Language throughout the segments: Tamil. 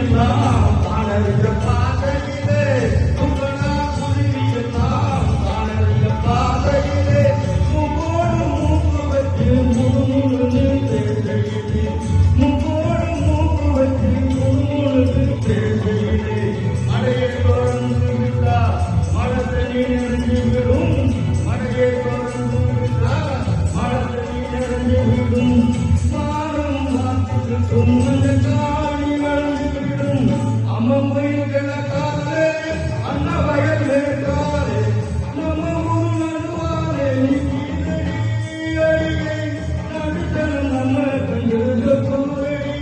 எல்லாம் காணறிந்த பாதையிலே துகளா குருவியெல்லாம் காணறிந்த பாதையிலே முகோடு மூக்கு வச்சு முழுமுழுது பேசையிலே முகோடு மூக்கு வச்சு முழுமுழுது பேசையிலே மழையை தொடர்ந்து விட்டா மழை தண்ணி நிறைஞ்சு விடும் மழையை தொடர்ந்து விட்டா மழை தண்ணி நிறைஞ்சு விடும் மாறும் மாற்றிருக்கும் அந்த காணி வளர்ந்து விடும் அம்மம்பையில் கிடக்காதே அண்ண வயல் மேற்காதே நம்ம ஊர் நடுவாரே அடியை நடுத்தரம் நம்ம கண்டிருந்த போரடி.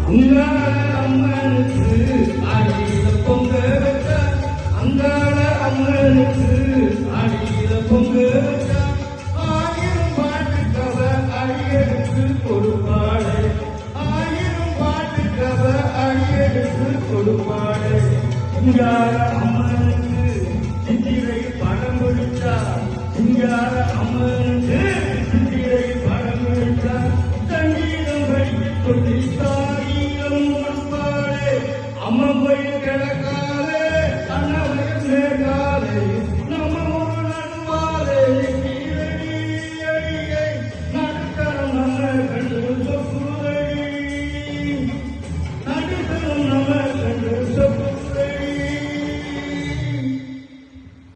அங்காள அம்மனுக்கு அடியில பொங்க வச்ச அங்காள அம்மனுக்கு அடியில பொங்க வச்ச ஆயிரம் பாட்டுக்கவ அடியெடுத்து கொடுப்பாளே ஆயிரம் பாட்டுக்கவ அடியெடுத்து கொடுப்பாளே சிங்கார அம்மனுக்கு சித்திரை படம் கொடுத்தா சிங்கார அம்மனுக்கு சித்திரை படம் கொடுத்தா சங்கீதம் படித்து கொடுத்தார் அம்மன் கோயில் கிழக்கு